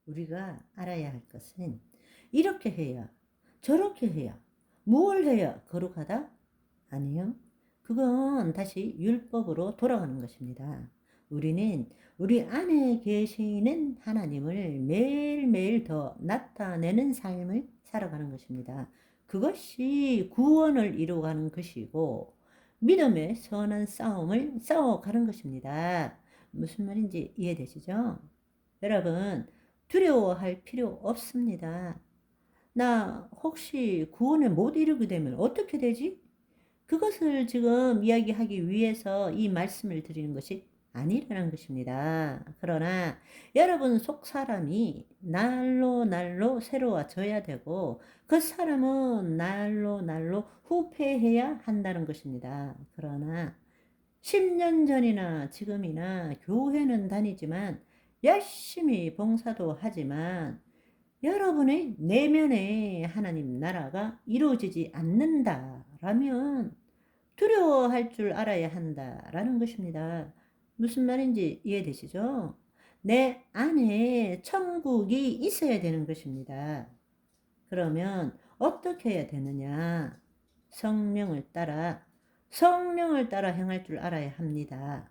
우리가 알아야 할 것은 이렇게 해야, 저렇게 해야, 뭘 해야 거룩하다? 아니요. 그건 다시 율법으로 돌아가는 것입니다. 우리는 우리 안에 계시는 하나님을 매일매일 더 나타내는 삶을 살아가는 것입니다. 그것이 구원을 이루어가는 것이고 믿음의 선한 싸움을 싸워가는 것입니다. 무슨 말인지 이해되시죠? 여러분, 두려워할 필요 없습니다. 나 혹시 구원을 못 이루게 되면 어떻게 되지? 그것을 지금 이야기하기 위해서 이 말씀을 드리는 것이 아니라는 것입니다. 그러나 여러분 속 사람이 날로 날로 새로워져야 되고 그 사람은 날로 날로 후패해야 한다는 것입니다. 그러나 10년 전이나 지금이나 교회는 다니지만 열심히 봉사도 하지만 여러분의 내면에 하나님 나라가 이루어지지 않는다라면 두려워할 줄 알아야 한다라는 것입니다. 무슨 말인지 이해되시죠? 내 안에 천국이 있어야 되는 것입니다. 그러면 어떻게 해야 되느냐? 성령을 따라 행할 줄 알아야 합니다.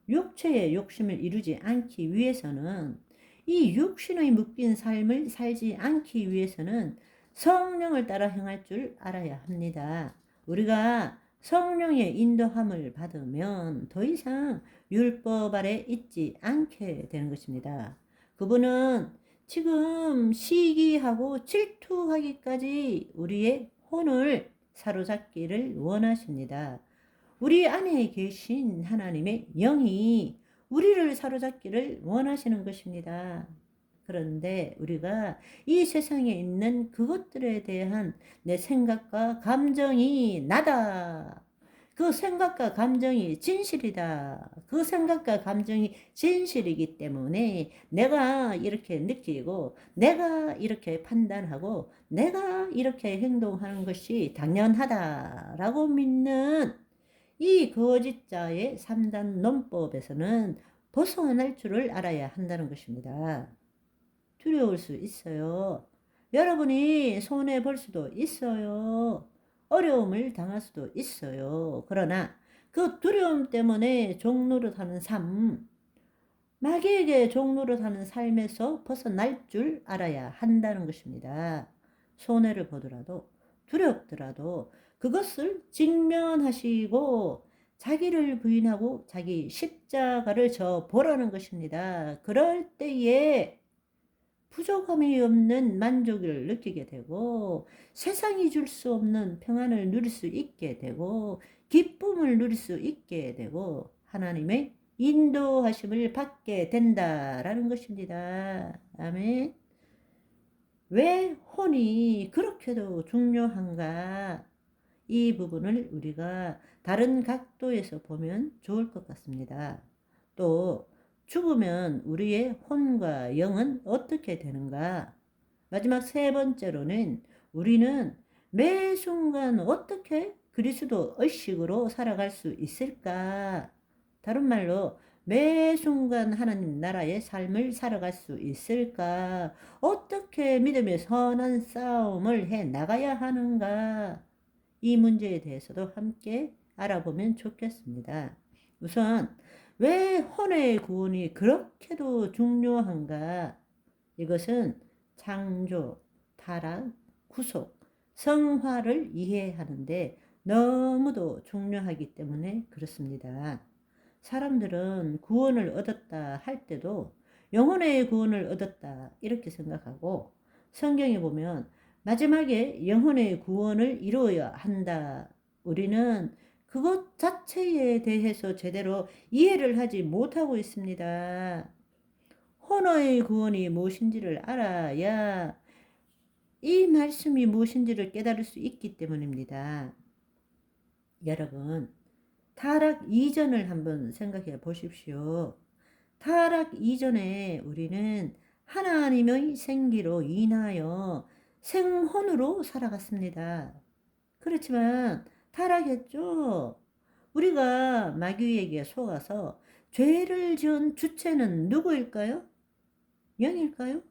육체의 욕심을 이루지 않기 위해서는 이 육신의 묶인 삶을 살지 않기 위해서는 성령을 따라 행할 줄 알아야 합니다. 우리가 성령의 인도함을 받으면 더 이상 율법 아래 있지 않게 되는 것입니다. 그분은 지금 시기하고 질투하기까지 우리의 혼을 사로잡기를 원하십니다. 우리 안에 계신 하나님의 영이 우리를 사로잡기를 원하시는 것입니다. 그런데 우리가 이 세상에 있는 그것들에 대한 내 생각과 감정이 나다. 그 생각과 감정이 진실이다. 그 생각과 감정이 진실이기 때문에 내가 이렇게 느끼고 내가 이렇게 판단하고 내가 이렇게 행동하는 것이 당연하다라고 믿는 이 거짓자의 3단 논법에서는 벗어날 줄을 알아야 한다는 것입니다. 두려울 수 있어요. 여러분이 손해 볼 수도 있어요. 어려움을 당할 수도 있어요. 그러나 그 두려움 때문에 종노릇하는 삶, 마귀에게 종노릇하는 삶에서 벗어날 줄 알아야 한다는 것입니다. 손해를 보더라도 두렵더라도 그것을 직면하시고 자기를 부인하고 자기 십자가를 져 보라는 것입니다. 그럴 때에 부족함이 없는 만족을 느끼게 되고 세상이 줄 수 없는 평안을 누릴 수 있게 되고 기쁨을 누릴 수 있게 되고 하나님의 인도하심을 받게 된다라는 것입니다. 아멘. 왜 혼이 그렇게도 중요한가? 이 부분을 우리가 다른 각도에서 보면 좋을 것 같습니다. 또 죽으면 우리의 혼과 영은 어떻게 되는가? 마지막 세 번째로는 우리는 매 순간 어떻게 그리스도 의식으로 살아갈 수 있을까? 다른 말로 매 순간 하나님 나라의 삶을 살아갈 수 있을까? 어떻게 믿음의 선한 싸움을 해 나가야 하는가? 이 문제에 대해서도 함께 알아보면 좋겠습니다. 우선 왜 혼의 구원이 그렇게도 중요한가? 이것은 창조, 타락, 구속, 성화를 이해하는데 너무도 중요하기 때문에 그렇습니다. 사람들은 구원을 얻었다 할 때도 영혼의 구원을 얻었다 이렇게 생각하고 성경에 보면 마지막에 영혼의 구원을 이루어야 한다. 우리는 그것 자체에 대해서 제대로 이해를 하지 못하고 있습니다. 혼의 구원이 무엇인지를 알아야 이 말씀이 무엇인지를 깨달을 수 있기 때문입니다. 여러분, 타락 이전을 한번 생각해 보십시오. 타락 이전에 우리는 하나님의 생기로 인하여 생혼으로 살아갔습니다. 그렇지만 타락했죠. 우리가 마귀에게 속아서 죄를 지은 주체는 누구일까요? 영일까요?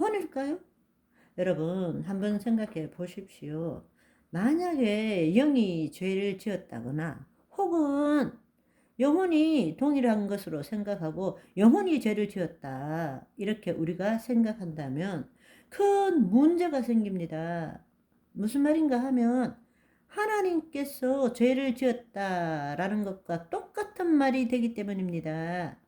영혼일까요? 여러분 한번 생각해 보십시오. 만약에 영이 죄를 지었다거나 혹은 영혼이 동일한 것으로 생각하고 영혼이 죄를 지었다 이렇게 우리가 생각한다면 큰 문제가 생깁니다. 무슨 말인가 하면 하나님께서 죄를 지었다라는 것과 똑같은 말이 되기 때문입니다.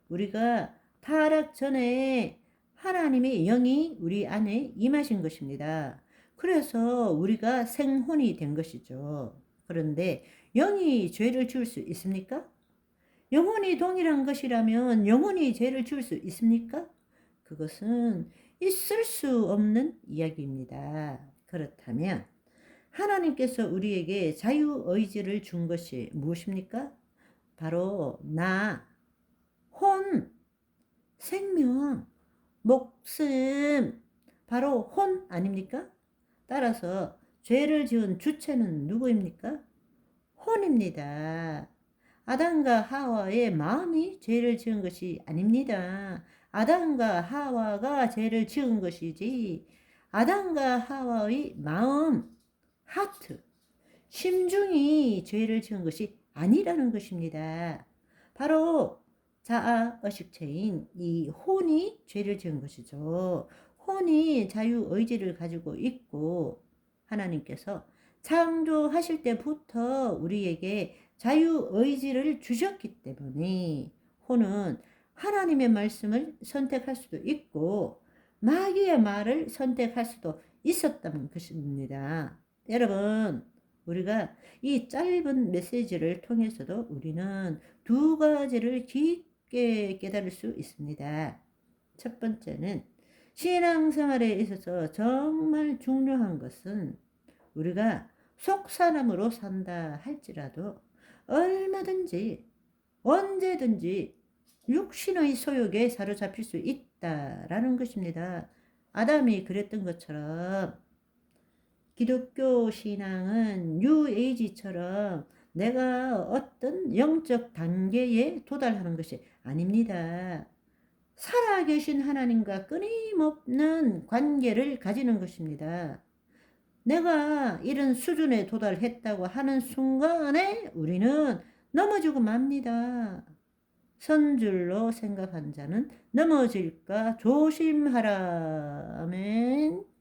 우리가 타락 전에 하나님의 영이 우리 안에 임하신 것입니다. 그래서 우리가 생혼이 된 것이죠. 그런데 영이 죄를 지을 수 있습니까? 영혼이 동일한 것이라면 영혼이 죄를 지을 수 있습니까? 그것은 있을 수 없는 이야기입니다. 그렇다면 하나님께서 우리에게 자유의지를 준 것이 무엇입니까? 바로 혼, 생명, 목숨, 바로 혼 아닙니까? 따라서 죄를 지은 주체는 누구입니까? 혼입니다. 아담과 하와의 마음이 죄를 지은 것이 아닙니다. 아담과 하와가 죄를 지은 것이지 아담과 하와의 마음, 하트, 심중이 죄를 지은 것이 아니라는 것입니다. 바로 자아의식체인 이 혼이 죄를 지은 것이죠. 혼이 자유의지를 가지고 있고 하나님께서 창조하실 때부터 우리에게 자유의지를 주셨기 때문에 혼은 하나님의 말씀을 선택할 수도 있고 마귀의 말을 선택할 수도 있었던 것입니다. 여러분, 우리가 이 짧은 메시지를 통해서도 우리는 두 가지를 깊게 깨달을 수 있습니다. 첫 번째는 신앙생활에 있어서 정말 중요한 것은 우리가 속사람으로 산다 할지라도 얼마든지 언제든지 육신의 소욕에 사로잡힐 수 있다라는 것입니다. 아담이 그랬던 것처럼 기독교 신앙은 뉴에이지처럼 내가 어떤 영적 단계에 도달하는 것이 아닙니다. 살아계신 하나님과 끊임없는 관계를 가지는 것입니다. 내가 이런 수준에 도달했다고 하는 순간에 우리는 넘어지고 맙니다. 선줄로 생각한 자는 넘어질까 조심하라. 아멘.